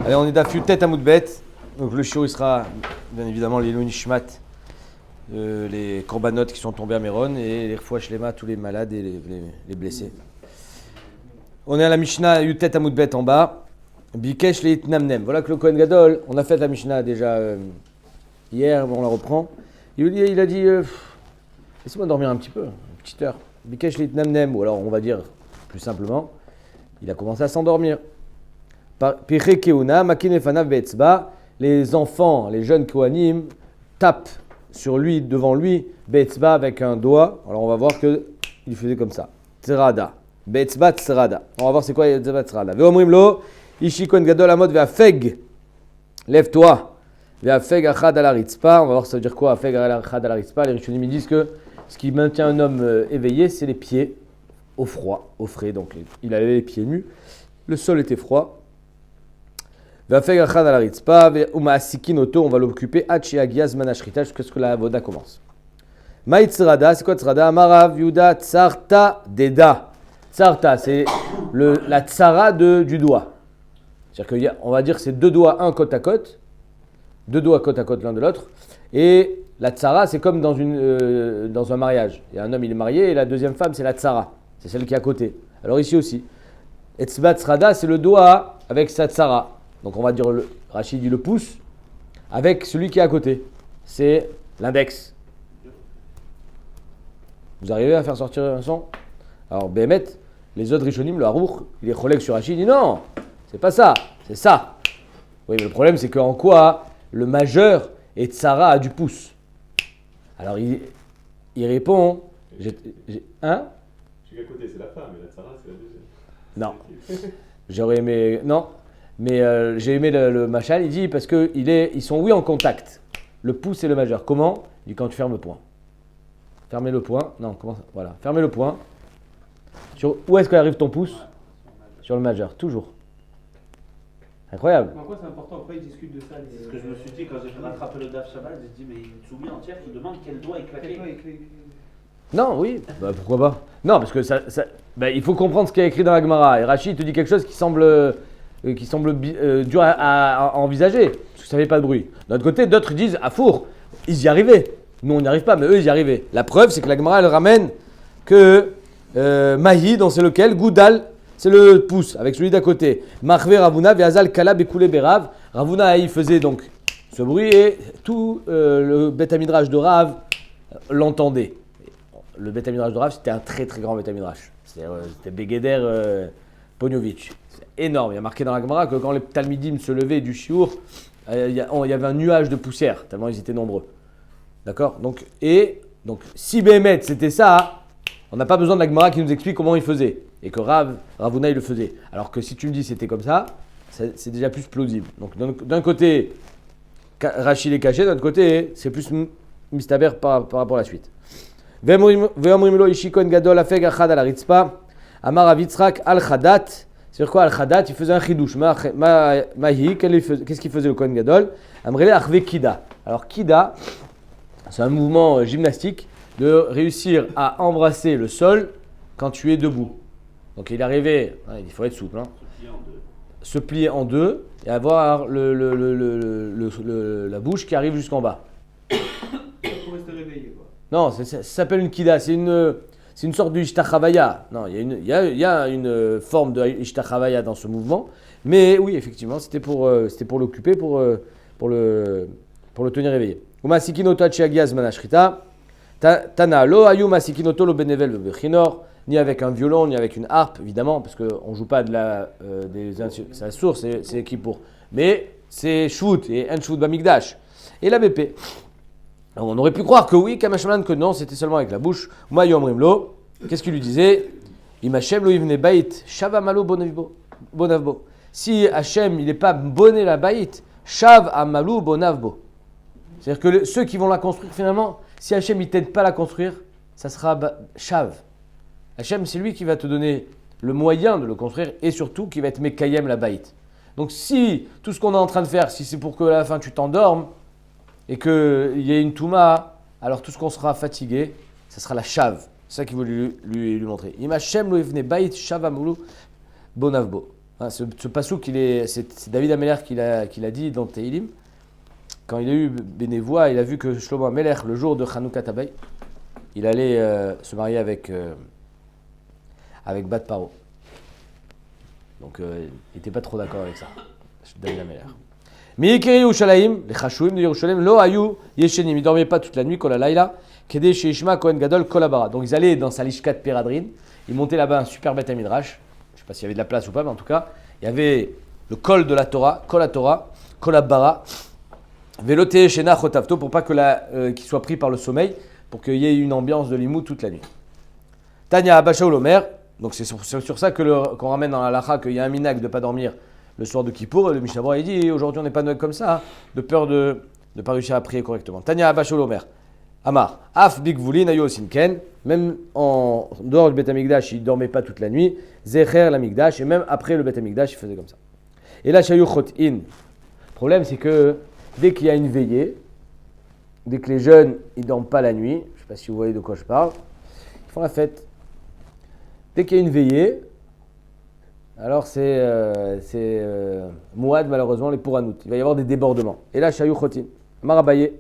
Allez, on est d'Afut tête à Moudbet. Donc le shiur il sera bien évidemment les Nishmat, les corbanotes qui sont tombés à Méron et les Refoua Shlema, tous les malades et les blessés. On est à la Mishnah Yutet Amoudbet en bas. Bikesh Leit Namnem. Voilà que le Kohen Gadol, on a fait la Mishnah déjà hier, on la reprend. Il a dit laissez-moi dormir un petit peu, une petite heure. Bikesh Leit Namnem, ou alors on va dire plus simplement, il a commencé à s'endormir. Piche Keuna, Makinefanav Betzba, les enfants, les jeunes Kohanim tapent sur lui, devant lui, Betzba avec un doigt. Alors on va voir qu'il faisait comme ça. Tzerada. Betzba Tzerada. On va voir c'est quoi Betzba Tzerada. Veomrimlo, Ishi Kohen Gadol Amod Veafeg. Lève-toi. Veafeg Achad al Aritzpa. On va voir ça veut dire quoi Afeg Achad al Aritzpa. Les Rishonim ils disent que ce qui maintient un homme éveillé, c'est les pieds au froid, au frais. Donc il avait les pieds nus. Le sol était froid. On va l'occuper jusqu'à ce que la voda commence. Maït Tzrada, c'est quoi Tzrada? Amarav Yuda Tzarta Deda. Tzarta, c'est la tzara du doigt. C'est-à-dire qu'on va dire que c'est deux doigts, un côte à côte, deux doigts côte à côte l'un de l'autre. Et la tzara, c'est comme dans un mariage. Il y a un homme, il est marié, et la deuxième femme, c'est la tzara. C'est celle qui est à côté. Alors ici aussi. Etzba Tzrada, c'est le doigt avec sa tzara. Donc on va dire, Rachid dit le pouce, avec celui qui est à côté. C'est l'index. Vous arrivez à faire sortir un son? Alors Béhémet, les autres Rishonim, le Harour, il est collègue sur Rachid, il dit non, c'est pas ça, c'est ça. Oui, mais le problème c'est qu'en quoi le majeur et Tzara a du pouce. Alors il répond, hein? Je suis à côté, c'est la femme, et la Tzara c'est la deuxième. Non, j'aurais aimé, non. Mais j'ai aimé le machal, il dit parce qu'ils sont oui en contact. Le pouce et le majeur. Comment? Il dit quand tu fermes le poing. Fermez le poing. Non, comment ça? Voilà. Fermez le poing. Où est-ce qu'arrive ton pouce? Sur le majeur, toujours. Incroyable. Pourquoi c'est important? Pourquoi ils discutent de ça? C'est ce que je me suis dit quand j'ai rattrapé le Daf Shabbat. J'ai dit, mais une soumis entière qui demande quel doigt est claqué. Non, oui. Pourquoi pas? Non, parce que il faut comprendre ce qu'il y a écrit dans la Gemara. Et Rachid te dit quelque chose qui semble dur à envisager, parce que ça fait pas de bruit. D'un autre côté, d'autres disent à four, ils y arrivaient. Nous, on n'y arrive pas, mais eux, ils y arrivaient. La preuve, c'est que la Gemara, elle ramène que Mahi, dans c'est lequel, Goudal, c'est le pouce, avec celui d'à côté. Marve Ravuna, Veazal Kala Bekoule Berav. Ravuna, il faisait donc ce bruit et tout le Beth Midrash de Rav l'entendait. Le Beth Midrash de Rav, c'était un très très grand Beth Midrash. C'était Begeder Pognovitch. C'est énorme. Il y a marqué dans la Gemara que quand les Talmidim se levaient du Shiur, il y avait un nuage de poussière, tellement ils étaient nombreux. D'accord? Donc, si Béhémet c'était ça, on n'a pas besoin de la Gemara qui nous explique comment il faisait. Et que Ravuna il le faisait. Alors que si tu me dis c'était comme ça, c'est déjà plus plausible. Donc d'un côté, Rachid est caché, d'un autre côté, c'est plus mistaber par rapport à la suite. Ve'omrimlo ishi kohen gadol afeg achad al haritzpa, amar avitzrak al chadat. C'est-à-dire quoi al-Khadat? Il faisait un chidouche. Mahi, qu'est-ce qu'il faisait le Kohen Gadol? Amrele achve kida. Alors kida, c'est un mouvement gymnastique de réussir à embrasser le sol quand tu es debout. Donc il arrivait, il faut être souple, se plier en deux et avoir la bouche qui arrive jusqu'en bas. Pour rester réveillé, quoi. Non, ça s'appelle une kida. C'est une sorte de Ishtachavaya. Non, il y a une forme de Ishtachavaya dans ce mouvement. Mais oui, effectivement, c'était pour l'occuper, pour le tenir éveillé. Umasikinoto achiagiaz manashrita. Tana lo ayu masikinoto lo benevel bechinor. Ni avec un violon, ni avec une harpe, évidemment, parce qu'on ne joue pas c'est la source, c'est qui pour. Mais c'est shvut, et un shvut bamikdash. Et la BP. Alors, on aurait pu croire que oui, Kamashmalan, que non, c'était seulement avec la bouche. Mayomrimlo, qu'est-ce qu'il lui disait? Imachem lo ivne bait, shav amalo bonavbo. Si Hachem, il n'est pas bonné la baït, shav amalo bonavbo. C'est-à-dire que ceux qui vont la construire, finalement, si Hachem, il ne t'aide pas à la construire, ça sera shav. Hachem, c'est lui qui va te donner le moyen de le construire et surtout qui va être mekayem la baït. Donc si tout ce qu'on est en train de faire, si c'est pour que à la fin tu t'endormes, et qu'il y ait une touma, alors tout ce qu'on sera fatigué, ça sera la chave. C'est ça qu'il veut lui montrer. Imachem lo evne bait shavamoulou bonavbo. Hein, ce pasouk, c'est David Améler qui l'a dit dans Teilim. Quand il a eu Bénévoie, il a vu que Shlomo Améler, le jour de Hanouka Tabay, il allait se marier avec Bat Paro. Donc il n'était pas trop d'accord avec ça, David Améler. Mi'ikeri Yerushalayim, les Chashouim de Yerushalayim, lo ayu yeshenim. Ils ne dormaient pas toute la nuit, kol halayla, kedei sheishma Kohen Gadol kol habara. Donc ils allaient dans sa lishkat Péradrine, ils montaient là-bas un super Beth Midrash. Je ne sais pas s'il y avait de la place ou pas, mais en tout cas, il y avait le kol de la Torah, kol haTorah, kol habara, velote shena chotavto, pour pas qu'il soit pris par le sommeil, pour qu'il y ait une ambiance de limou toute la nuit. Tanya Abba Shaul Omer, donc c'est sur ça qu'on ramène dans la halakha qu'il y a un minag de ne pas dormir le soir de Kippour. Le Mishnah Berurah, il dit aujourd'hui on n'est pas Noël comme ça, de peur de ne pas réussir à prier correctement. Tanya Abba Shaul Omer, Amar, Af Bigvulin Ayo Simken, même en dehors du Beth Amikdash, il ne dormait pas toute la nuit, Zecher l'Amikdash, et même après le Beth Amikdash, il faisait comme ça. Et là, Shayu Chot'in, le problème c'est que dès qu'il y a une veillée, dès que les jeunes ils ne dorment pas la nuit, je ne sais pas si vous voyez de quoi je parle, ils font la fête. Dès qu'il y a une veillée, alors c'est Mouad, malheureusement, les Pouranout. Il va y avoir des débordements. Et là, Shayu Chotin, Marabaye,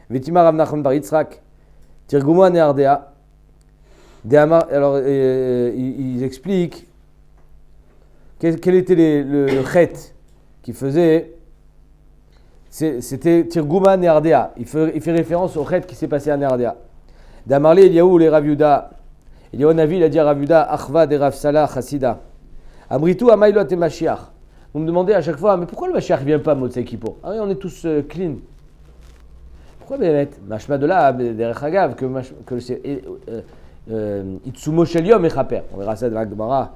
Vetima Rav Nachman Bar Yitzhak, Tirguma Neardea. Alors, ils expliquent quel était le chet qui faisait. C'était Tirguma Neardea. Il fait référence au chet qui s'est passé à Neardea. D'Amarle Eliaou, les Rav Yuda. Eliaou Navi, il a dit à Rav Yuda, Achva de Rav Salah Chassida. Amritou Amailot et Mashiach. Vous me demandez à chaque fois, mais pourquoi le Mashiach ne vient pas à Motzei Kippour? Ah oui, on est tous clean. Pourquoi Bémet? Mashma de là, derech Hagav, que c'est Itsumo Shel Yom Mechaper. On verra ça dans la Gemara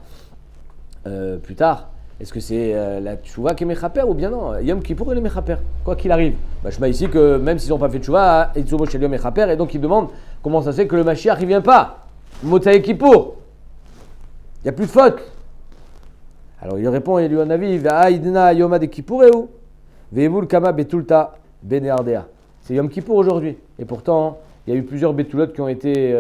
plus tard. Est-ce que c'est la Tchouva qui est Mechaper ou bien non? Yom Kippour il est Mechaper, quoi qu'il arrive. Mashma ici que même s'ils n'ont pas fait Tchouva, Itsumo Shel Yom Mechaper, et donc ils demandent comment ça se fait que le Mashiach ne vient pas. Motzei Kippour. Il n'y a plus de faute. Alors il répond, il lui en avis, Va'aidna Yoma de Kippureu, Ve'emul Kama Betulta Beneardea. C'est Yom Kippour aujourd'hui. Et pourtant, il y a eu plusieurs Betulotes qui ont été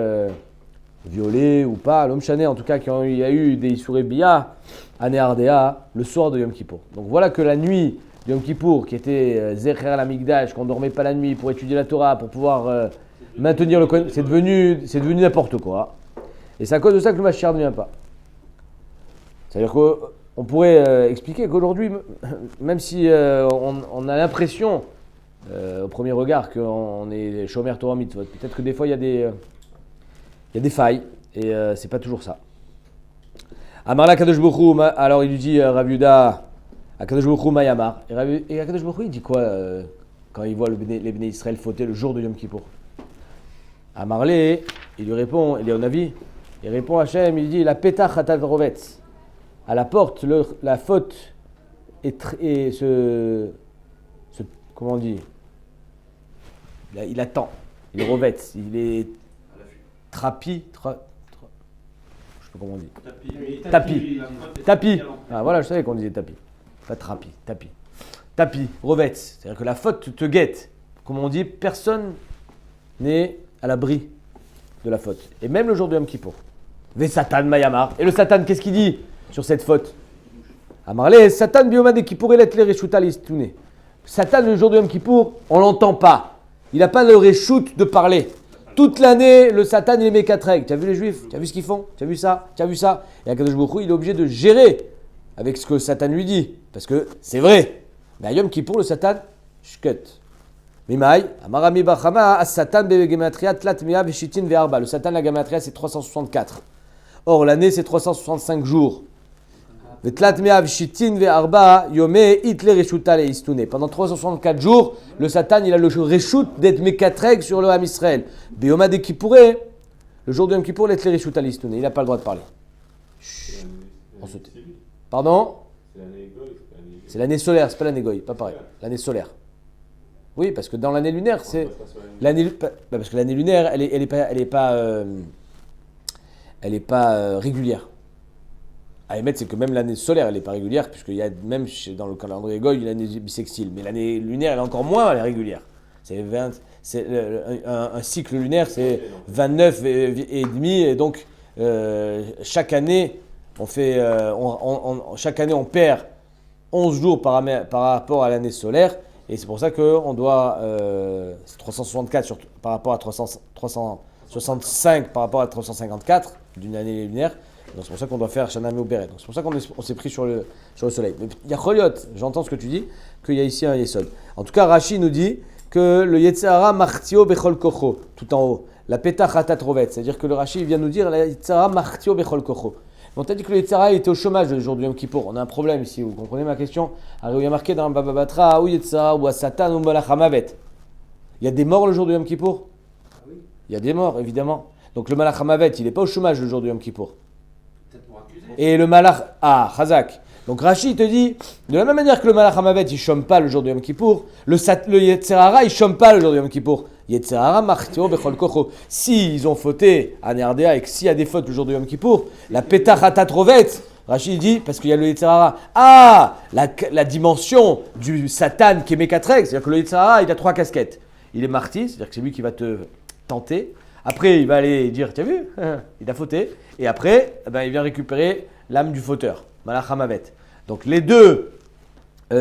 violés ou pas, l'homme chané en tout cas, il y a eu des Isuré Bia à Neardea le soir de Yom Kippour. Donc voilà que la nuit de Yom Kippour, qui était Zecher l'Amigdash, qu'on ne dormait pas la nuit pour étudier la Torah, pour pouvoir maintenir le Kohen, c'est devenu n'importe quoi. Et c'est à cause de ça que le Mashiach ne vient pas. C'est-à-dire qu'on pourrait expliquer qu'aujourd'hui, même si on a l'impression, au premier regard, qu'on est Shomer Torah Mitzvot, peut-être que des fois il y a des failles, et c'est pas toujours ça. Amarla Kadosh Baruch Hu, alors il lui dit Rav Yuda, à Kadosh Baruch Hu Mayamar, et Kadosh Baruch Hu il dit quoi quand il voit les Bnei Israël fauter le jour de Yom Kippour? Amarlé, il lui répond, il est au Navi, il répond à Hachem, il dit la Petach Hatat Rovetz. À la porte, la faute et comment on dit, il attend, il revête, il est trapi, je sais pas comment on dit. Tapis. Ah voilà, je savais qu'on disait tapis. Pas trapi, tapis, revête. C'est-à-dire que la faute te guette. Comme on dit, personne n'est à l'abri de la faute. Et même le jour de Yom Kippour. Ve Satan Mayamar. Et le Satan, qu'est-ce qu'il dit sur cette faute? Amarle, Satan bioma de Kippour et les reshuta listouné. Satan, le jour de Yom Kippour, on l'entend pas. Il n'a pas le reshoot de parler. Toute l'année, le Satan, il est mécatreg. Tu as vu les Juifs? Tu as vu ce qu'ils font? Tu as vu ça? Tu as vu ça? Et Akadosh Baruch Hu, il est obligé de gérer avec ce que Satan lui dit. Parce que c'est vrai. Mais à Yom Kippour, le Satan, shkut. Mimai, Amarami Bachama, As Satan begematria tlat mea veshitin ve'arba. Le Satan, la gematria, c'est 364. Or, l'année, c'est 365 jours. Pendant 364 jours, le Satan, il a le reshoot d'être mékatreg sur le Ham Israël. Beyoma de Kippour, le jour de Yom Kippour, l'être les reshoot à l'Istouné. Il n'a pas le droit de parler. Pardon? C'est l'année solaire, c'est pas l'année goy, pas pareil. L'année solaire. Oui, parce que dans l'année lunaire, c'est l'année. Parce que l'année lunaire, elle est pas régulière. À émettre, c'est que même l'année solaire, elle n'est pas régulière, puisqu'il y a même dans le calendrier Goy, l'année bissextile. Mais l'année lunaire, elle est encore moins, elle est régulière. Un cycle lunaire, c'est 29 et demi, et donc chaque année, on fait, chaque année, on perd 11 jours par rapport à l'année solaire. Et c'est pour ça qu'on doit, c'est 364 par rapport à 365 par rapport à 354 d'une année lunaire. Donc c'est pour ça qu'on doit faire Shana Meuberet. Donc c'est pour ça qu'on s'est pris sur le soleil. Mais il y a Choliot, j'entends ce que tu dis, qu'il y a ici un Yesod. En tout cas, Rashi nous dit que le Yetzirah Martio Bechol Kocho, tout en haut, la Petach Hatatrovet, c'est-à-dire que le Rashi vient nous dire la Yetzirah Martio Bechol Kocho. On t'a dit que le Yetzirah était au chômage le jour du Yom Kippour. On a un problème ici, vous comprenez ma question? Alors il y a marqué dans le Baba Batra, ou Yetzirah, ou Satan, ou Malach Hamavet. Il y a des morts le jour du Yom Kippour? Il y a des morts, évidemment. Donc le Malach Hamavet, il n'est pas au chômage le jour du Yom Kippour. Et le Malach, Chazak. Donc Rashi te dit, de la même manière que le Malach Hamavet, il ne chôme pas le jour du Yom Kippour, le Yetzirah, il ne chôme pas le jour du Yom Kippour. Yetzirah, Martio, Bechol Kocho. S'ils ont fauté à Nerdea et que s'il y a des fautes le jour du Yom Kippour, la Petach Hatatrovet, Rashi dit, parce qu'il y a le Yetzirah, la dimension du Satan qui est Mekatrek, c'est-à-dire que le Yetzirah, il a 3 casquettes. Il est marty, c'est-à-dire que c'est lui qui va te tenter. Après, il va aller dire, tu as vu, il a fauté. Et après, il vient récupérer l'âme du fauteur, Malach Hamavet. Donc les deux,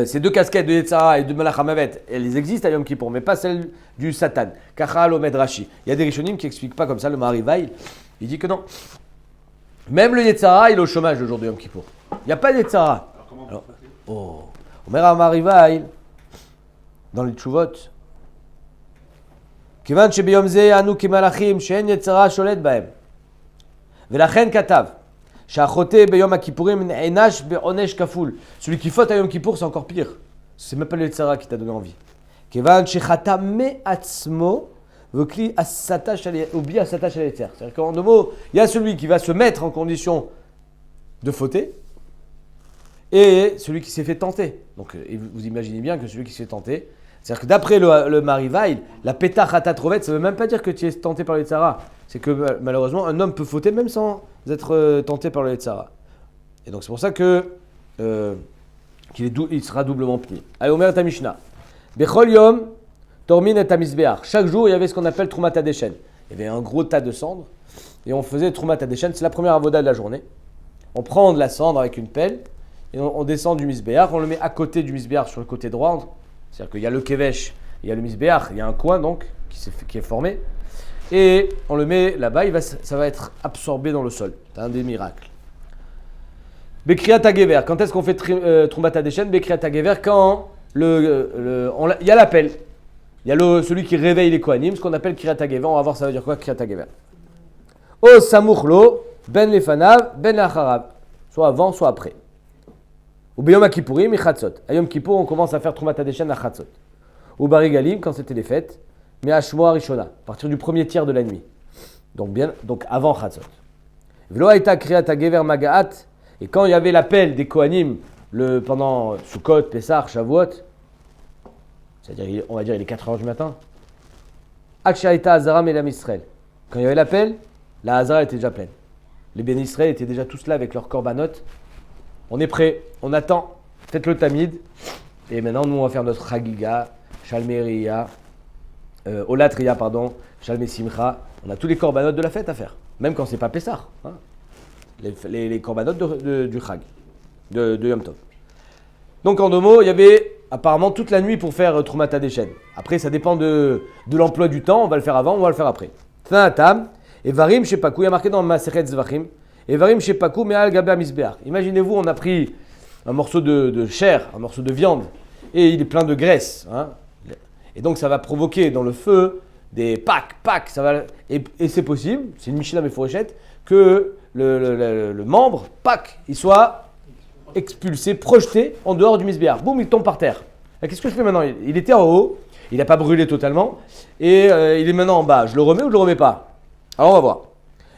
ces deux casquettes de Yetzirah et de Malach Hamavet, elles existent à Yom Kippour, mais pas celles du Satan. Kachal Omed Rashi. Il y a des Rishonim qui n'expliquent pas comme ça, le Marivail, il dit que non. Même le Yetzirah, il est au chômage le jour de Yom Kippour. Il n'y a pas de Yetzirah. Alors, Omer Marivail, dans les Tshuvot, כיוון שביום זה אנו כמלאכים שאין יצרה שולט בהם. ולכן כתב שהחוטא ביום הכיפורים נענש בעונש כפול. Celui qui faute à Yom Kippour, c'est encore pire. C'est même pas le יצרה qui t'a donné envie. כיוון שחטא מעצמו וכלי הסתה oublie הסתה של היצר. C'est-à-dire qu'en deux mots, il y a celui qui va se mettre en condition de fauter et celui qui s'est fait tenter. Donc vous imaginez bien que celui qui s'est fait tenter, c'est-à-dire que d'après le Marivail, la Petach Hatatrovet, ça ne veut même pas dire que tu es tenté par le Yetzirah. C'est que malheureusement, un homme peut fauter même sans être tenté par le Yetzirah. Et donc c'est pour ça que il sera doublement puni. Allez, Omer ta Mishnah. Bechol Yom, Tormin et Tamizbeach. Chaque jour, il y avait ce qu'on appelle Trumat Hadeshen. Il y avait un gros tas de cendres et on faisait Trumat Hadeshen. C'est la première avoda de la journée. On prend de la cendre avec une pelle et on descend du Mizbeach. On le met à côté du Mizbeach sur le côté droit. C'est-à-dire qu'il y a le kevesh, il y a le misbéach, il y a un coin donc qui est formé. Et on le met là-bas, ça va être absorbé dans le sol. C'est un des miracles. Bekriyat HaGever, quand est-ce qu'on fait Trumat Hadeshen? Bekriyat HaGever, quand il y a l'appel. Il y a celui qui réveille les Kohanim, ce qu'on appelle Kriyat HaGever. On va voir ça veut dire quoi, Kriyat HaGever. O Samuchlo, Ben Lefanav, Ben Lacharav. Soit avant, soit après. Ou Beyom HaKippourim, Chatzot. À Yom Kippour, on commence à faire Trumat Hadeshen à Chatzot. Ou Barigalim, quand c'était les fêtes. Mais à Shmoa Rishona, à partir du premier tiers de la nuit. Donc avant Chatzot. V'lo haïta kriyat hagever magaat. Et quand il y avait l'appel des Kohanim pendant Sukkot, Pessah, Shavuot, c'est-à-dire, on va dire, il est 4h du matin. Akshaïta Hazara Melam Israël. Quand il y avait l'appel, la Hazara était déjà pleine. Les Bénis Israël étaient déjà tous là avec leurs korbanot. On est prêt, on attend, faites le tamid. Et maintenant, nous, on va faire notre Chagiga, Shalmeriya, Olatriya, Shalme Simcha. On a tous les korbanot de la fête à faire, même quand c'est pas Pessah. Hein. Les korbanot du Chag, de Yom Tov. Donc en deux mots, il y avait apparemment toute la nuit pour faire Trumat Hadeshen. Après, ça dépend de l'emploi du temps, on va le faire avant, on va le faire après. Tanatam, et Varim Shepakou, il y a marqué dans Masechet Zvachim. Et Varim Shepakou Me'al Gabe HaMizbeach. Imaginez-vous, on a pris un morceau de chair, un morceau de viande, et il est plein de graisse. Hein. Et donc ça va provoquer dans le feu des pacs, ça va, et c'est possible, c'est une Mishnah Meforeshet, que le membre, il soit expulsé, projeté en dehors du Mizbeach. Boum, il tombe par terre. Et qu'est-ce que je fais maintenant? Il était en haut, il n'a pas brûlé totalement, et il est maintenant en bas. Je le remets ou je le remets pas? Alors on va voir.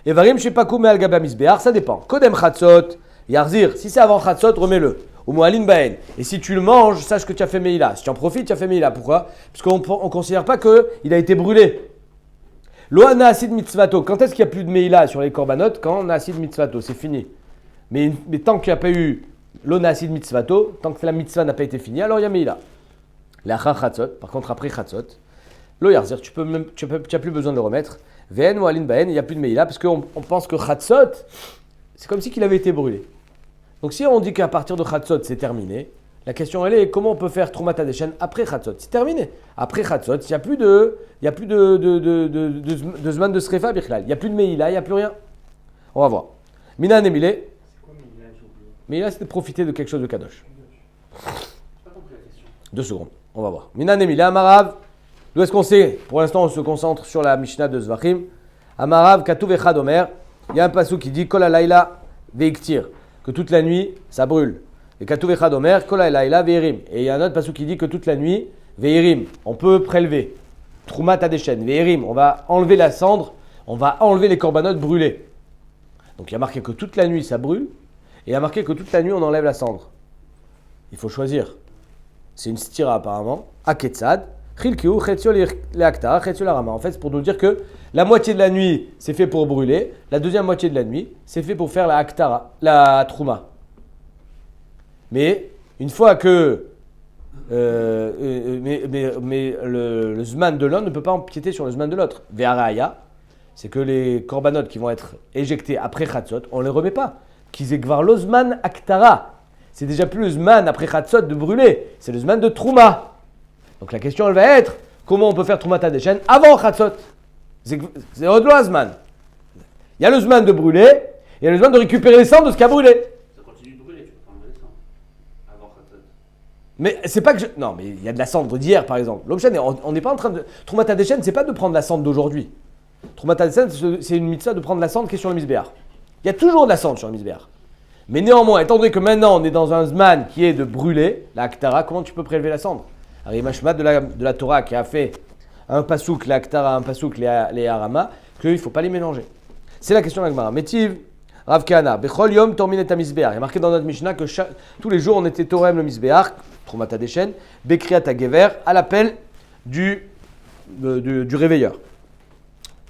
Et Varim Shepakou Me'al Gabe HaMizbeach, ça dépend. Kodem Chatzot, Yarzir, si c'est avant Chatzot, remets-le. Ou Moalin Baen. Et si tu le manges, sache que tu as fait Meïla. Si tu en profites, tu as fait Meïla. Pourquoi? Parce qu'on ne considère pas qu'il a été brûlé. Loana Asid Mitzvato. Quand est-ce qu'il n'y a plus de Meïla sur les korbanot? Quand on a Asid Mitzvato, c'est fini. Mais tant qu'il n'y a pas eu Loana Asid Mitzvato, tant que la mitzvah n'a pas été finie, alors il y a Meïla. L'Achar Chatzot, par contre après Chatzot, Lo Yarzir, tu n'as plus besoin de le remettre. Ven ou Alin Baen, il n'y a plus de Meïla parce qu'on pense que Chatzot, C'est comme si qu'il avait été brûlé. Donc si on dit qu'à partir de Chatzot, c'est terminé, la question elle est comment on peut faire Troumat Hadeshen après Chatzot? C'est terminé. Après Chatzot, il n'y a plus de Zman de Srefa Bichlal. Il n'y a plus de Meïla, il n'y a plus rien. On va voir. Minan Emile. C'est quoi, mais j'ai oublié. Meïla, c'était profiter de quelque chose de Kadosh. J'ai pas compris la question. 2 secondes, on va voir. Minan Emile, Amarav. D'où est-ce qu'on sait? Pour l'instant, on se concentre sur la Mishnah de Zvachim. Amarav, Katuv Echad Omer. Il y a un passou qui dit Kol Alayla Veiktir, que toute la nuit, ça brûle. Et Katuv Echad Omer, Kol Alayla Veirim. Et il y a un autre passou qui dit que toute la nuit, Veirim, on peut prélever. Troumat Hadeshen, Veirim, on va enlever la cendre, on va enlever les corbanotes brûlés. Donc il y a marqué que toute la nuit, ça brûle. Et il y a marqué que toute la nuit, on enlève la cendre. Il faut choisir. C'est une stira apparemment. Aketzad. En fait, c'est pour nous dire que la moitié de la nuit, c'est fait pour brûler. La deuxième moitié de la nuit, c'est fait pour faire la aktara, la trouma. Mais une fois que le zman de l'un ne peut pas empiéter sur le zman de l'autre. Ve'araya, c'est que les corbanotes qui vont être éjectés après Chatzot, on ne les remet pas. Kizekvar lo zman aktara. C'est déjà plus le zman après Chatzot de brûler, c'est le zman de trouma. Donc la question elle va être comment on peut faire Troumat Hadeshen avant Chatzot. C'est au-delà zman. Il y a le zman de brûler, il y a le zman de récupérer les cendres de ce qui a brûlé. Ça continue de brûler, tu peux pas enlever les cendres. Avant Khatat. Mais c'est pas que non, mais il y a de la cendre d'hier par exemple. L'objet, on n'est pas en train de Troumat Hadeshen, c'est pas de prendre la cendre d'aujourd'hui. Troumat Hadeshen, c'est une mitzvah de prendre la cendre qui est sur le misbéar. Il y a toujours de la cendre sur le misbéar. Mais néanmoins, étant donné que maintenant on est dans un zman qui est de brûler, la aktara, comment tu peux prélever la cendre? Alors, il mashma de la Torah qui a fait un pasouk, la aktara, un pasouk, les harama, qu'il ne faut pas les mélanger. C'est la question de la Gemara. Metiv, Rav Kahana, Bechol Yom Torminet HaMizbeach. Il y a marqué dans notre Mishnah que tous les jours on était Torem le Mizbeach, Troumat Hadeshen, Bekriat HaGever, à l'appel du réveilleur.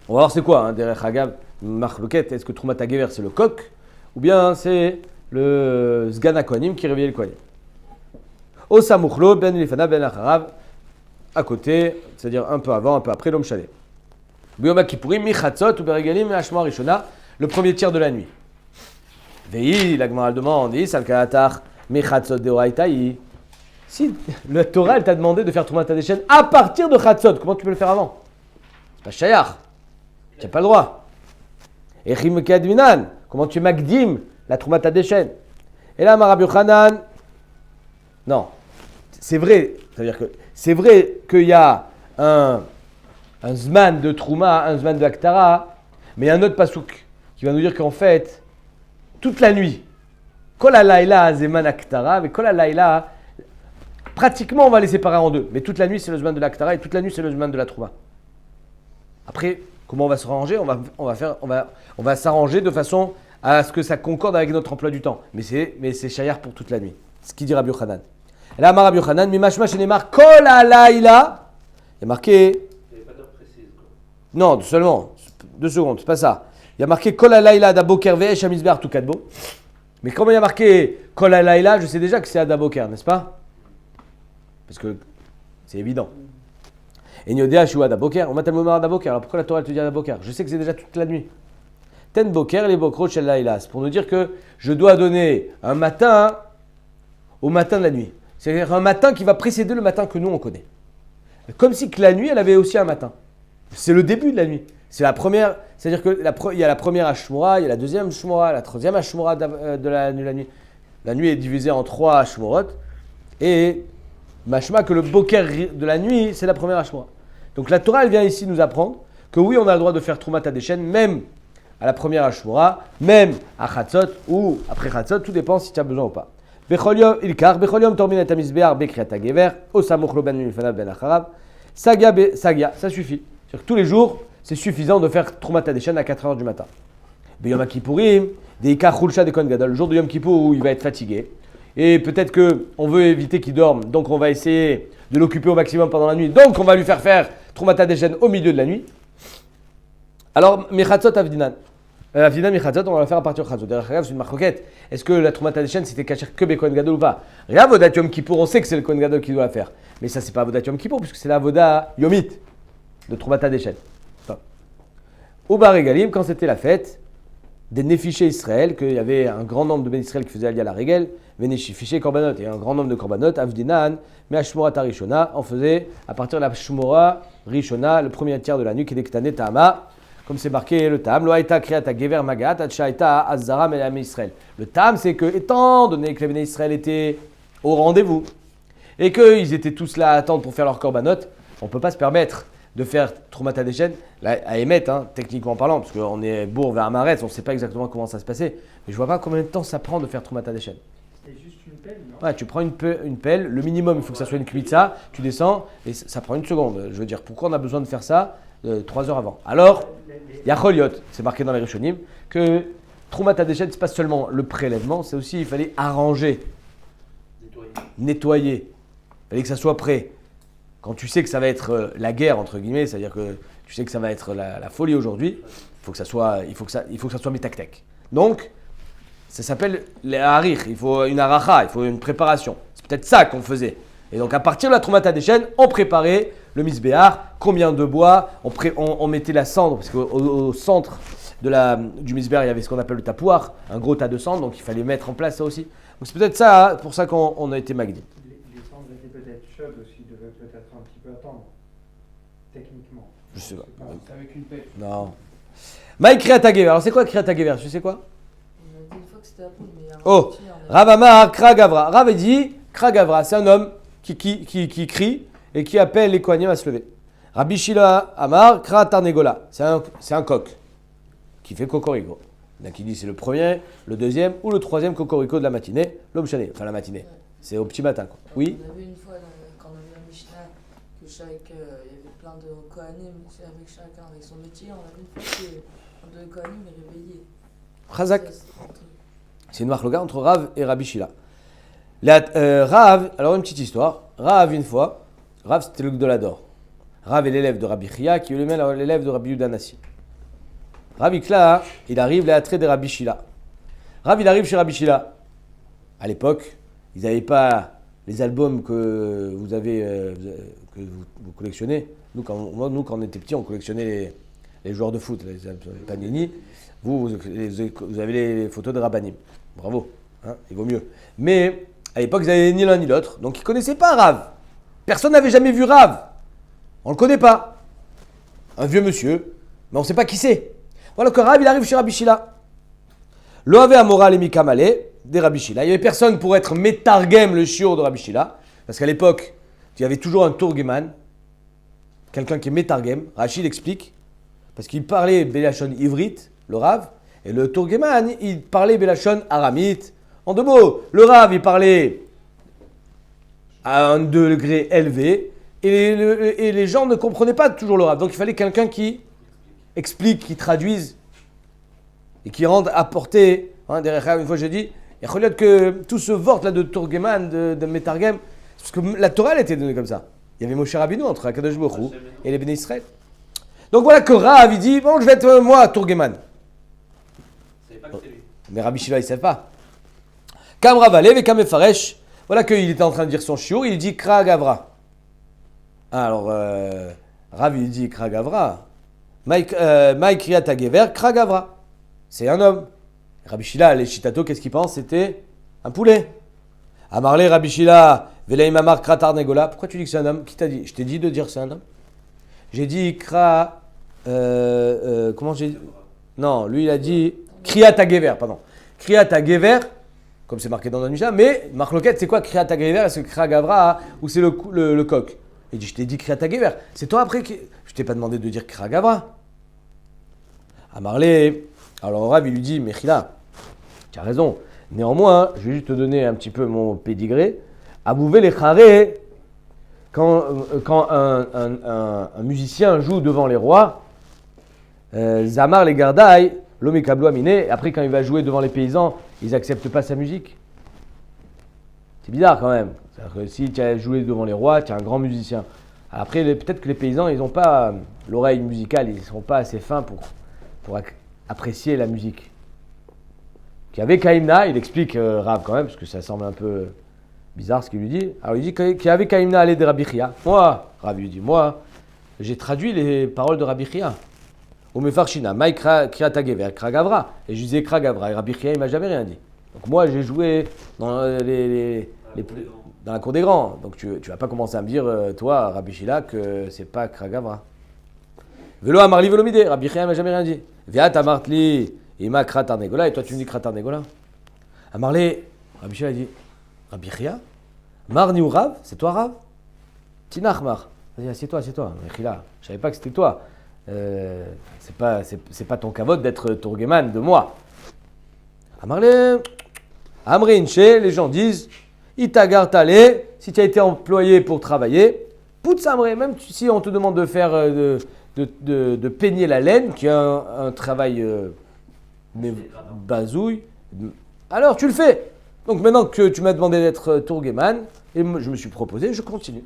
On va voir c'est quoi, derrière Hagav, Marloket, est-ce que Troumat HaGever c'est le coq, ou bien c'est le Sgan HaKohanim qui réveillait le Kohanim. Osamuchlo ben Lifana ben Acharav, à côté, c'est-à-dire un peu avant, un peu après l'Om Shalé. Biyom Kippourim, Michatzot ou Beregalim, Hashma Rishona, le premier tiers de la nuit. Vei, la Gemara demande, Salkalatar, Michatzot Deoraitaï. Si le Torah elle t'a demandé de faire Troumat Hadeshen à partir de Chatzot, comment tu peux le faire avant? C'est pas Shayar, tu n'as pas le droit. Echim Kadminan, comment tu magdim la Troumat Hadeshen? Et là, Rabbi Yochanan, non. C'est vrai, c'est-à-dire que c'est vrai qu'il y a un zman de Trouma, un zman de Aktara, mais il y a un autre pasouk qui va nous dire qu'en fait, toute la nuit, Kol halayla zeman Aktara, mais Kol halayla, pratiquement on va les séparer en deux, mais toute la nuit c'est le zman de l'Aktara et toute la nuit c'est le zman de la Trouma. Après, comment on va se ranger? On va s'arranger de façon à ce que ça concorde avec notre emploi du temps, mais c'est shayar pour toute la nuit. Ce qu'il dit Rabbi Yochanan. Et là, Rabbi Yochanan, Mimashma Shenemar, Kol halayla. Il y a marqué. Il n'y avait pas d'heure précise, quoi. Non, seulement. 2 secondes, c'est pas ça. Il y a marqué Kol halayla d'Aboker ve'esh hamizbeach tukadbo. Mais comment il y a marqué Kol halayla, je sais déjà que c'est à d'Aboker, n'est-ce pas? Parce que c'est évident. Et Nyodea Shua d'Aboker, on m'a tellement marre d'Aboker. Alors pourquoi la Torah te dit d'Aboker? Je sais que c'est déjà toute la nuit. Ten Boker, les Bokrot Shel Laïla. C'est pour nous dire que je dois donner un matin au matin de la nuit. C'est-à-dire un matin qui va précéder le matin que nous on connaît. Comme si que la nuit, elle avait aussi un matin. C'est le début de la nuit. C'est la première, c'est-à-dire que il y a la première Ashmora, il y a la deuxième Ashmora, la troisième Ashmora de la nuit. La nuit est divisée en 3 Ashmorot. Et mashma que le boker de la nuit, c'est la première Ashmora. Donc la Torah, elle vient ici nous apprendre que oui, on a le droit de faire Troumat Hadeshen, même à la première Ashmora, même à Chatzot ou après Chatzot, tout dépend si tu as besoin ou pas. Bechol yom torminet hamizbeach bekriat hagever, osamuch lo ben milfanav ben acharav, sagia, ça suffit. C'est-à-dire que tous les jours, c'est suffisant de faire Troumat Hadeshen à 4h du matin. Beyom Kippourim, deika chulsha de Kohen Gadol, le jour de Yom Kippour où il va être fatigué. Et peut-être qu'on veut éviter qu'il dorme, donc on va essayer de l'occuper au maximum pendant la nuit. Donc on va lui faire Troumat Hadeshen au milieu de la nuit. Alors, Mechatzot Avdinan. Avdinan Mechatzot, on va le faire à partir de Chatzot. Derrière, c'est une marcoquette. Est-ce que la Troumat Hadeshen c'était caché que Be Kohen Gadol ou pas? Rien, Avodat Yom Kippour, on sait que c'est le Kohen Gadol qui doit la faire. Mais ça, c'est pas Avodat Yom Kippour, puisque c'est la Avoda Yomit de Troumat Hadeshen. Ou Bar Egalim, quand c'était la fête des Néfiché Israël, qu'il y avait un grand nombre de Ben Israël qui faisaient Aliyah la Régel, Vénéfiché Korbanot, et un grand nombre de Korbanot, Avdinan, mais Ashmora Tarishona, on faisait à partir de la Shmora Rishona, le premier tiers de la nuit, Kedektané Tahama, comme c'est marqué le Tam, Loaita Kriata Gever Magat, Achaita Azara Melam Israël. Le Tam, c'est que, étant donné que les Ben Israël étaient au rendez-vous, et qu'ils étaient tous là à attendre pour faire leur Korbanot, on ne peut pas se permettre de faire Troumat Hadeshen, à émettre, techniquement parlant, parce qu'on est bourg vers Amaretz, on ne sait pas exactement comment ça se passait, mais je vois pas combien de temps ça prend de faire Troumat Hadeshen. C'est juste une pelle, non? Ouais, tu prends une pelle, le minimum, il faut que ça soit une kmitza, tu descends, et ça prend une seconde. Je veux dire, pourquoi on a besoin de faire ça 3 heures avant? Alors, il y a Choliot, c'est marqué dans les Rishonim, que Troumat Hadeshen, c'est pas seulement le prélèvement, c'est aussi, il fallait arranger, nettoyer. Il fallait que ça soit prêt. Quand tu sais que ça va être la guerre, entre guillemets, c'est-à-dire que tu sais que ça va être la folie aujourd'hui, il faut que ça soit métactec. Donc, ça s'appelle les harir, il faut une aracha, il faut une préparation. C'est peut-être ça qu'on faisait. Et donc, à partir de la Troumat Hadeshen, on préparait le misbéar, combien de bois, on mettait la cendre, parce qu'au centre du misbéar, il y avait ce qu'on appelle le tapouar, un gros tas de cendre, donc il fallait mettre en place ça aussi. Donc, c'est peut-être ça, pour ça qu'on a été magdi. Les cendres étaient peut-être chaudes aussi, devaient peut-être un petit peu attendre, techniquement. Je sais pas. C'est avec une pelle. Non. Maï Kriat Hagever. Alors, c'est quoi Kriat Hagever? Tu sais quoi? On a dit une fois que c'était la poule, mais il y a un Oh, petit, on a- Rav Amar Kragavra. Rav a dit Kragavra, c'est un homme qui crie et qui appelle les Kohanim à se lever. Rabbi Shila Amar Kra Tarnegola. C'est un coq qui fait cocorico. Il y en a qui dit c'est le premier, le deuxième ou le troisième cocorico de la matinée, l'homme chané. Enfin, la matinée. C'est au petit matin, quoi. Oui. On a vu une fois, quand on a vu la Mishnah, que il y avait plein de Kohanim, avec chacun avec son métier. On a vu une fois qu'un de Kohanim est réveillé. Chazak. Ça, c'est un truc. C'est une marloga entre Rav et Rabbi Shila. Rav, alors une petite histoire. Rav, une fois, Rav c'était le Gdolador. Rav est l'élève de Rabbi Chia, qui est lui-même l'élève de Rabbi Yudan Nassi. Rav Ikla, il arrive les attraits de Rabbi Shila. Rav, il arrive chez Rabbi Shila. À l'époque, ils n'avaient pas les albums que vous avez, que vous collectionnez. Nous, quand on était petits, on collectionnait les joueurs de foot, les Panini. Vous avez les photos de Rabbanim. Bravo, il vaut mieux. Mais à l'époque, ils n'avaient ni l'un ni l'autre, donc ils ne connaissaient pas Rav. Personne n'avait jamais vu Rav. On ne le connaît pas. Un vieux monsieur, mais on ne sait pas qui c'est. Voilà que Rav, il arrive chez Rabbi Shila. Loave Amoral et Mikamale, des Rabbi Shila. Il n'y avait personne pour être métargem, le shiur de Rabbi Shila. Parce qu'à l'époque, il y avait toujours un tourgeman, quelqu'un qui est métargem. Rachid explique, parce qu'il parlait Belachon ivrite, le Rav, et le tourgeman, il parlait Belachon aramite. En 2 mots, le Rav, il parlait à un degré élevé, et les gens ne comprenaient pas toujours le Rav. Donc il fallait quelqu'un qui explique, qui traduise, et qui rende à portée. Derrière, une fois j'ai dit, il y a que tout ce vort là de Tourgeman, de Metargem, parce que la Torah elle était donnée comme ça. Il y avait Moshe Rabbeinu entre Akadosh Baruch Hu et les Béné Israël. Donc voilà que Rav il dit, bon je vais être moi Tourgeman. Je savais pas que c'était lui. Mais Rabbi Shila il ne sait pas. Kam Ravalev et Kam Efaresh, voilà qu'il était en train de dire son shiur, il dit Kra Gavra. Alors Rav il dit Kra Gavra. Maï Kriyat Hagever, Kra Gavra. C'est un homme. Rabbi Shila, les Shitato, qu'est-ce qu'il pense? C'était un poulet. Amarle Rabbi Shila, Velaim Amar Kratar Negola. Pourquoi tu dis que c'est un homme? Qui t'a dit? Je t'ai dit de dire que c'est un homme. J'ai dit Kra. Comment j'ai dit? Non, lui il a dit Kriyat Hagever, pardon. Kriyat Hagever, comme c'est marqué dans la Mishnah, mais Marloquette, c'est quoi Kriyat Hagever? Est-ce que Kra Gavra ou c'est le coq? Il dit, je t'ai dit Kriyat Hagever. C'est toi après qui. Je t'ai pas demandé de dire Kra Gavra. Amarle. Alors Rav, il lui dit, Mechila, tu as raison. Néanmoins, je vais juste te donner un petit peu mon pédigré. Abouvé les charé, quand un musicien joue devant les rois, Zamar les gardaï, l'homme est kablo aminé, après quand il va jouer devant les paysans, ils n'acceptent pas sa musique. C'est bizarre quand même. C'est-à-dire que si tu as joué devant les rois, tu es un grand musicien. Après, peut-être que les paysans, ils n'ont pas l'oreille musicale, ils ne sont pas assez fins pour apprécier la musique. Qu'il y avait Kaimna, il explique Rav quand même, parce que ça semble un peu bizarre ce qu'il lui dit. Alors il dit qu'il y avait Kaimna allé de Rabbi Chia. Moi, Rav lui dit, moi, j'ai traduit les paroles de Rabbi Chia. Ou Mefarshina, Maï Kriata Gever, Kragavra. Et je disais Kragavra. Et Rabbi Chia, il m'a jamais rien dit. Donc moi, j'ai joué dans dans la cour des grands. Donc tu vas pas commencer à me dire, toi, Rabbi Shila, que c'est pas Kragavra. Velo Amarli Velomide, Rabbi Chia, il m'a jamais rien dit. Viat Amartli, Ima Kratarnegola. Et toi, tu me dis Kratarnegola. Amarli, Rabbi Shila dit, Rabbi Chia, Marni ou Rav, c'est toi Rav? Tinach Mar. Vas-y, assieds-toi. Chila, je savais pas que c'était toi. C'est pas ton kavod d'être Tourgeman de moi. Amarle, Amrin, les gens disent, Itagar Tale, si tu as été employé pour travailler, Poutz Amré, même si on te demande de faire, de peigner la laine, qui est un travail bazouille, alors tu le fais. Donc maintenant que tu m'as demandé d'être Tourgeman, et je me suis proposé, je continue.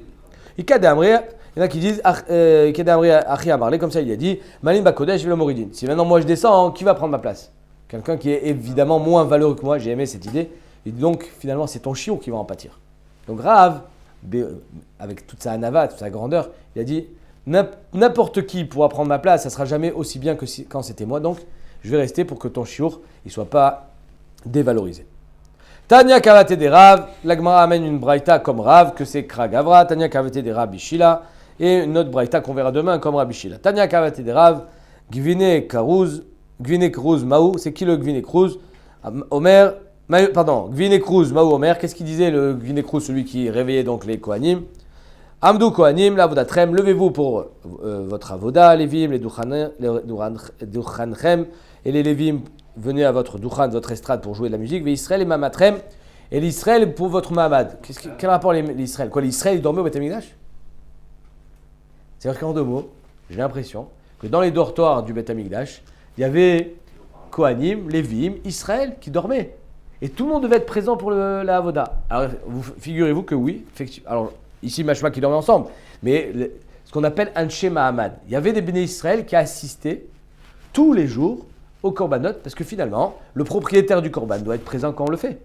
Ikade Amré, il y en a qui disent, Ikade Amré Achi Amarle, comme ça il a dit, Malin Bakodesh Velo Moridin. Si maintenant moi je descends, qui va prendre ma place? Quelqu'un qui est évidemment moins valeureux que moi, j'ai aimé cette idée. Et donc, finalement, c'est ton chiot qui va en pâtir. Donc, Rav, avec toute sa anava, toute sa grandeur, il a dit n'importe qui pourra prendre ma place, ça ne sera jamais aussi bien que quand c'était moi. Donc, je vais rester pour que ton chiot ne soit pas dévalorisé. Tanya Kavate des Rav, l'Agmara amène une braïta comme Rav, que c'est Kragavra. Tanya Kavate des Rav Bishila, et une autre braïta qu'on verra demain comme Rav Bishila. Tanya Kavate des Rav, Gvine Kruz Maou, c'est qui le Gvine Kruz? Omer. Gvine Kruz, Maou Omer, qu'est-ce qu'il disait le Gvine Kruz, celui qui réveillait donc les Kohanim? Amdou Kohanim, la Vodatrem, levez-vous pour votre Avoda, Lévim, les Duchanchem, et les Lévim, venez à votre Duchan, votre estrade pour jouer de la musique, mais Israël et Mamatrem, et l'Israël pour votre Mamad. Quel rapport l'Israël? Quoi, l'Israël, il dormait au Beth Amikdash? C'est-à-dire qu'en deux mots, j'ai l'impression que dans les dortoirs du Beth Amikdash, il y avait Kohanim, Lévim, Israël qui dormaient. Et tout le monde devait être présent pour la Avoda. Alors, figurez-vous que oui, effectivement. Alors, ici, Mashma qui dormait ensemble. Mais ce qu'on appelle Anshe Mahamad. Il y avait des béné Israël qui assistaient tous les jours au Korbanot, parce que finalement, le propriétaire du Korban doit être présent quand on le fait.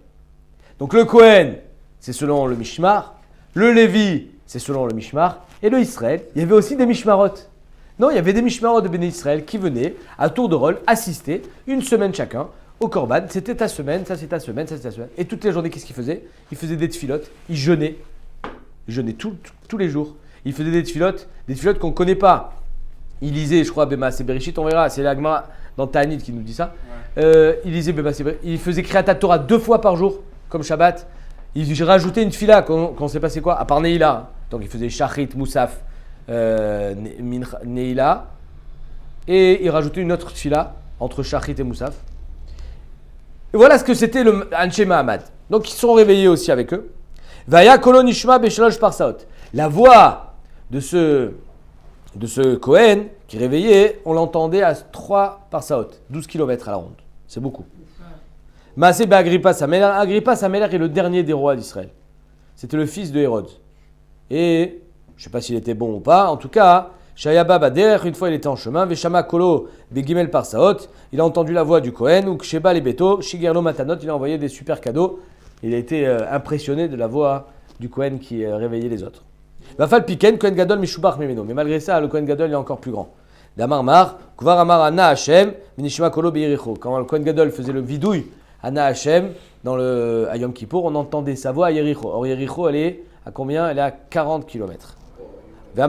Donc, le Kohen, c'est selon le Mishmar. Le Lévi, c'est selon le Mishmar. Et le Israël, il y avait aussi des Mishmarot. Non, il y avait des Mishmarot de béné Israël qui venaient, à tour de rôle, assister une semaine chacun au Korban. C'était ta semaine, ça c'est ta semaine, ça c'est ta semaine. Et toutes les journées, qu'est-ce qu'ils faisaient? Ils faisaient des tfilotes, ils jeûnaient. Ils jeûnaient tous les jours. Ils faisaient des tfilotes qu'on ne connaît pas. Ils lisaient, je crois, Bema Bereshit, on verra, c'est l'Agma dans Ta'anit qui nous dit ça. Ils lisaient Bema Bereshit. Ils faisaient Kriyat Torah 2 fois par jour, comme Shabbat. Ils rajoutaient une tfila, qu'on ne sait pas c'est quoi, à part Neila. Donc ils faisaient Shachrit, Moussaf, Neila. Et ils rajoutaient une autre tfila entre Shachrit et Moussaf. Et voilà ce que c'était le Anshe Mahamad. Donc ils sont réveillés aussi avec eux. Vaya kolon ishma beshalosh parsaot. La voix de ce Kohen qui réveillait, on l'entendait à 3 parsaot, 12 km à la ronde. C'est beaucoup. Maaseh be'Agrippa Sameler. Agrippa Sameler est le dernier des rois d'Israël. C'était le fils de Hérode. Et je ne sais pas s'il était bon ou pas. En tout cas, Shayaba Bader, une fois il était en chemin, Veshama Kolo Begimel Parsaot, il a entendu la voix du Kohen, ou Ksheba Lebeto, Shigerlo Matanot, il a envoyé des super cadeaux. Il a été impressionné de la voix du Kohen qui réveillait les autres. Vafal Piken, Kohen Gadol Mishubach Memeno. Mais malgré ça, le Kohen Gadol est encore plus grand. Damar Mar, Kvar Amar Ana Hashem, Minishma Kolo Beiricho. Quand le Kohen Gadol faisait le vidouille Ana Hashem, à Yom Kippour, on entendait sa voix à Yericho. Or Yericho, elle est à combien? Elle est à 40 km. Il a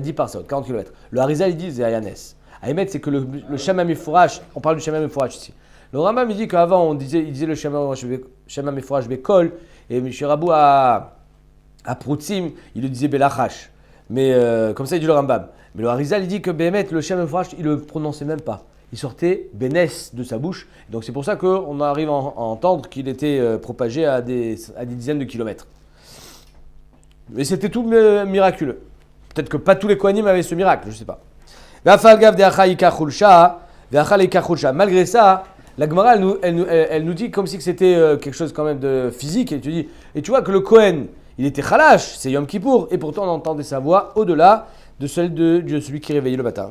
10 parsaot, 40 km. Le Harizal, il dit, c'est Ayanes. Aïmet, c'est que le Shema Mefourash, on parle du Shema Mefourash ici. Le Rambam, il dit qu'avant, il disait le Shema Mefourash Bekol, et M. Rabou à Proutzim, il le disait Belachash. Mais comme ça, il dit le Rambam. Mais le Harizal, il dit que Bémet, le Shema Mefourash, il ne le prononçait même pas. Il sortait Bénès de sa bouche. Donc c'est pour ça qu'on arrive à entendre qu'il était propagé à des dizaines de kilomètres. Mais c'était tout miraculeux. Peut-être que pas tous les Kohanim avaient ce miracle, je ne sais pas. Malgré ça, la Gemara, elle nous dit comme si c'était quelque chose quand même de physique. Et tu vois que le Kohen, il était khalash, c'est Yom Kippour, et pourtant on entendait sa voix au-delà de celle de celui qui réveillait le matin.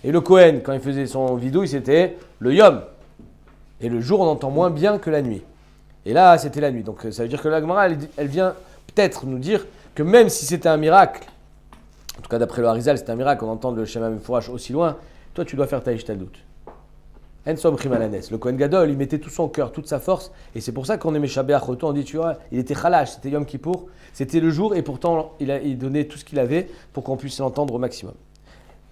Et le Kohen, quand il faisait son vidouille, c'était le Yom. Et le jour, on entend moins bien que la nuit. Et là, c'était la nuit. Donc ça veut dire que la Gemara, elle vient peut-être nous dire que même si c'était un miracle En tout cas, d'après le Harizal, c'est un miracle qu'on entende le Shema Mefourash aussi loin. Toi, tu dois faire ta Ishtaldout. En Somchim Alanes. Le Kohen Gadol, il mettait tout son cœur, toute sa force. Et c'est pour ça qu'on aimait Shabbat Choto. On dit, tu vois, il était Khalash, c'était Yom Kippour. C'était le jour et pourtant, il donnait tout ce qu'il avait pour qu'on puisse l'entendre au maximum.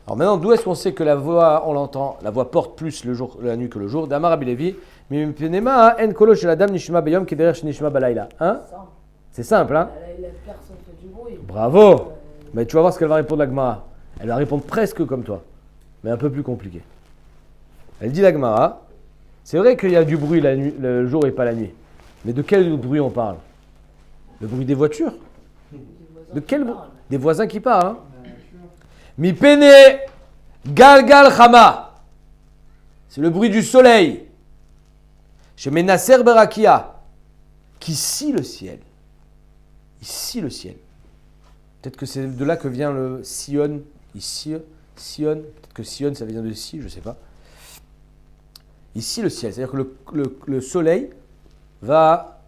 Alors maintenant, d'où est-ce qu'on sait que la voix, on l'entend, la voix porte plus la nuit que le jour? D'Amar Rabbi Levi, Mimpenema, en kolo shel adam nishma beyom kederech shenishma balayla. Hein? Simple. C'est simple, hein? Personne fait du bruit. Bravo! Mais tu vas voir ce qu'elle va répondre la Gemara. Elle va répondre presque comme toi, mais un peu plus compliqué. Elle dit la Gemara, c'est vrai qu'il y a du bruit la nuit, le jour et pas la nuit. Mais de quel bruit on parle? Le bruit des voitures? De quel bruit? Des voisins qui parlent, hein? Mi pene galgal chama. C'est le bruit du soleil. Chez Menaser Berakia, qui scie le ciel. Il scie le ciel. Peut-être que c'est de là que vient le Sion. Il sillonne. Peut-être que Sion, ça vient de scie, je ne sais pas. Il scie le ciel. C'est-à-dire que le soleil va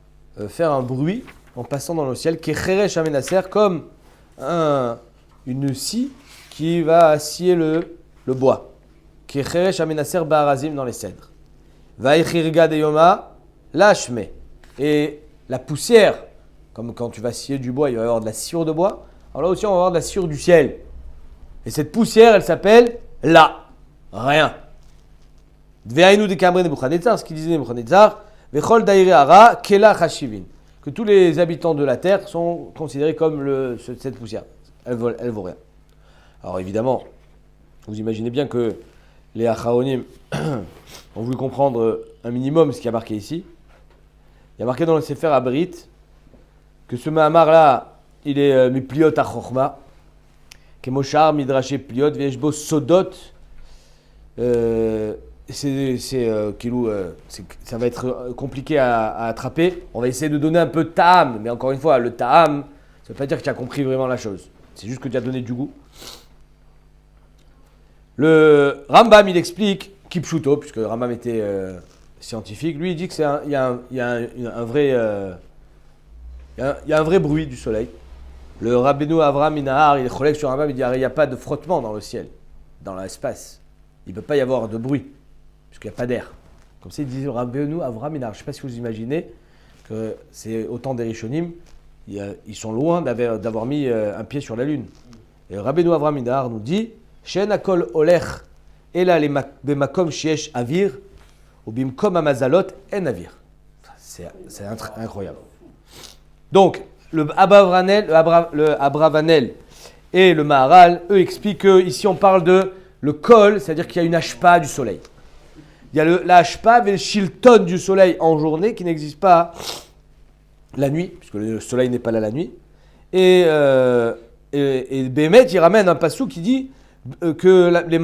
faire un bruit en passant dans le ciel, qui est Cheresh Amenaser, comme une scie qui va scier le bois. Qui est Cheresh Amenaser Baharazim dans les cèdres. Vaïchirga de Yoma, lâchme. Et la poussière, comme quand tu vas scier du bois, il va y avoir de la sciure de bois. Alors là aussi, on va avoir de la sciure du ciel. Et cette poussière, elle s'appelle la. Rien. Dveainu de Kamre Nebuchadnezzar, ce qu'il disait Nebuchadnezzar, Vechol daire ara, kela chashivin. Que tous les habitants de la terre sont considérés comme cette poussière. Elle vaut rien. Alors évidemment, vous imaginez bien que les Acharonim ont voulu comprendre un minimum ce qui a marqué ici. Il y a marqué dans le Sefer Abrit que ce Mahamar-là, il est Mipliot Achorma, Kemoshar Midrashe Pliot, Vieshbo Sodot. Ça va être compliqué à attraper. On va essayer de donner un peu de ta'am, mais encore une fois, le ta'am, ça ne veut pas dire que tu as compris vraiment la chose. C'est juste que tu as donné du goût. Le Rambam, il explique, Kipshuto, puisque Rambam était scientifique, lui, il dit qu'il y a un vrai bruit du soleil. Le Rabbeinu Avraham Minahar, il est collègue sur Rambam, il dit qu'il n'y a pas de frottement dans le ciel, dans l'espace. Il ne peut pas y avoir de bruit, puisqu'il n'y a pas d'air. Comme ça, il dit Rabbeinu Avraham Minahar. Je ne sais pas si vous imaginez que c'est au temps des Rishonim, ils sont loin d'avoir mis un pied sur la lune. Et Rabbeinu Avraham Minahar nous dit Shen akol olech ela bemakom sheyesh avir ou bimkom amazalot en avir. C'est incroyable. Donc, le Abravanel et le Maharal, eux, expliquent qu'ici on parle de le kol, c'est-à-dire qu'il y a une hashpa du soleil. Il y a la hashpa et le shilton du soleil en journée qui n'existe pas la nuit, puisque le soleil n'est pas là la nuit. Et Bémet, il ramène un passou qui dit que les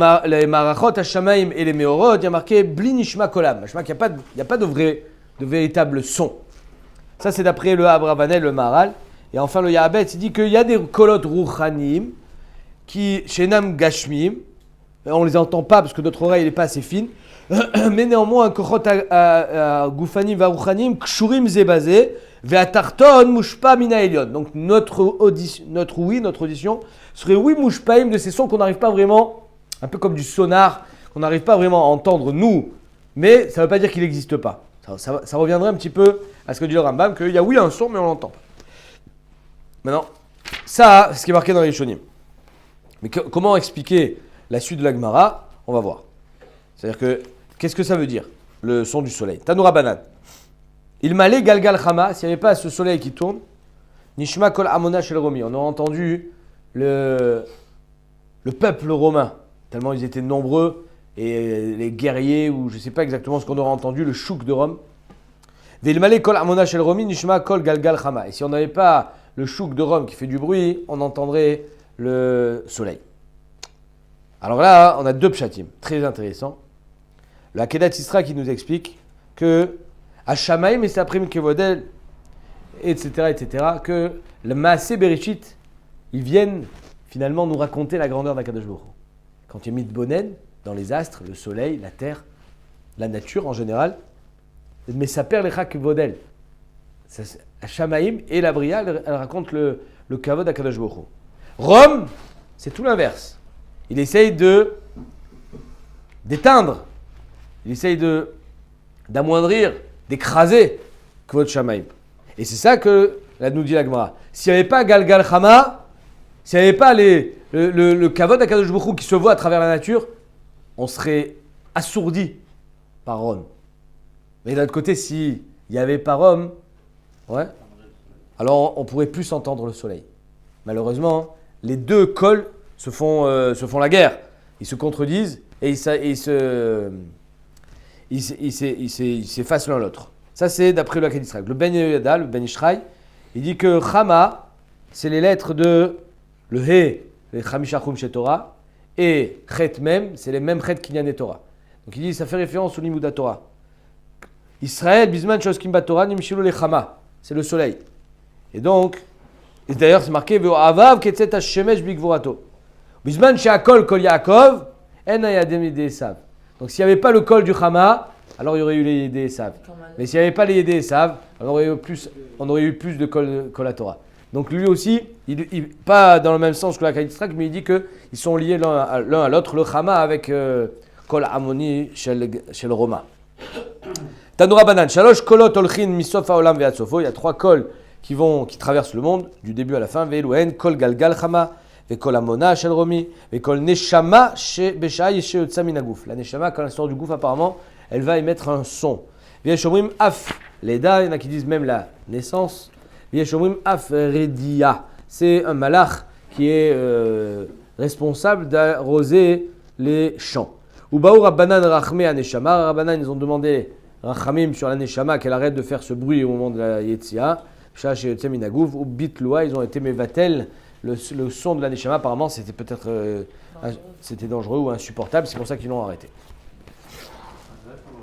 marachot hashamaim et les meorot, il y a marqué bli nishma kolam. Il n'y a pas de véritable son. Ça, c'est d'après le Abravanel, le Maharal. Et enfin, le Yahabet, il dit qu'il y a des kolot ruchanim qui, shenam gashmim, on ne les entend pas parce que notre oreille n'est pas assez fine, mais néanmoins, kolot gufanim va ruchanim, kshurim zebazé, ve'atarton mushpa mina elion. Donc, notre audition serait oui mushpaim de ces sons qu'on n'arrive pas vraiment, un peu comme du sonar, qu'on n'arrive pas vraiment à entendre nous, mais ça ne veut pas dire qu'il n'existe pas. Ça reviendrait un petit peu à ce que dit le Rambam, qu'il y a oui un son, mais on ne l'entend pas. Maintenant, ça, c'est ce qui est marqué dans les Rishonim. Mais comment expliquer la suite de la Gemara? On va voir. C'est-à-dire que, qu'est-ce que ça veut dire, le son du soleil? Tanoura Banan. Il m'allait galgal chama, s'il n'y avait pas ce soleil qui tourne, nishma kol amona shel romi. On a entendu le peuple romain, tellement ils étaient nombreux, et les guerriers, ou je ne sais pas exactement ce qu'on aurait entendu, le chouk de Rome. Ve'ilmale kol amona shel romi, nishma kol galgal chama. Et si on n'avait pas le chouk de Rome qui fait du bruit, on entendrait le soleil. Alors là, on a deux pshatim, très intéressants. Le Akedat Isra qui nous explique que Hashamaim et Saprim Kevodel, etc., que le Maaseh Bereshit, ils viennent finalement nous raconter la grandeur d'Akadosh Baruch Hu. Quand il y a Mitbonen, dans les astres, le soleil, la terre, la nature en général, mais ça perd les Kevodel. Hashamaim et la Bria, elle raconte le Kavod d'Akadosh Baruch Hu. Rome, c'est tout l'inverse. Il essaye d'éteindre, il essaye d'amoindrir, d'écraser Kvod Shamaim. Et c'est ça que là nous dit la Gemara. S'il n'y avait pas Galgal Chama, s'il n'y avait pas le Kavod Akadosh Baruch Hu qui se voit à travers la nature, on serait assourdi par Ron. Mais d'un autre côté, s'il n'y avait pas Rome, ouais, alors on pourrait plus entendre le soleil. Malheureusement, les deux cols se font la guerre. Ils se contredisent et ils s'effacent l'un l'autre. Ça, c'est d'après le Hakad Yisraël. Le Ben Yehoyada, le Ben Ishraï, il dit que Chama, c'est les lettres de le He, les Chamisha Chum She Torah, et Chet Mem, c'est les mêmes Chet Kinyan et Torah. Donc il dit, ça fait référence au Limud Torah. Israël, Bisman Shoskim Batorah, Nimshilu le Chama, c'est le soleil. Et donc, et d'ailleurs c'est marqué Avav Ketzet Hashemesh Bigvorato. Bisman Sheakol Kol Yaakov, En Hayadem Yedei Esav. Donc s'il n'y avait pas le col du Chama, alors il y aurait eu les Yedei Esav. Mais s'il n'y avait pas les Yedei Esav, on aurait eu plus de Kol à Torah. Donc lui aussi, pas dans le même sens que la Kadistrak, mais il dit qu'ils sont liés l'un à l'autre, le Chama avec Kol Amoni chez le Roma. Tanura Banan, Shalosh Kolot Olchin Misof Haolam Ve'ad Sofo, il y a 3 cols qui traversent le monde, du début à la fin. Ve'eluen Kol Galgal Chama, Ve'kol Amona Shel Romi, Ve'kol Neshama Beshai Sheotza Minaguf. La Neshama, quand elle sort du gouffre, apparemment, elle va émettre un son. Ve'eshomrim Af Leda, il y en a qui disent même la naissance. Ve'eshomrim Af Redia, c'est un malach qui est responsable d'arroser les champs. Ubaou Rabbanan Rachme Aneshama, Rabbanan, ils ont demandé Rachamim sur la Neshama qu'elle arrête de faire ce bruit au moment de la Yetzia. Shach et Yotzem Minagouv, ou Bitloa, ils ont été mevatel. Le son de la Neshama, apparemment, c'était peut-être c'était dangereux ou insupportable, c'est pour ça qu'ils l'ont arrêté.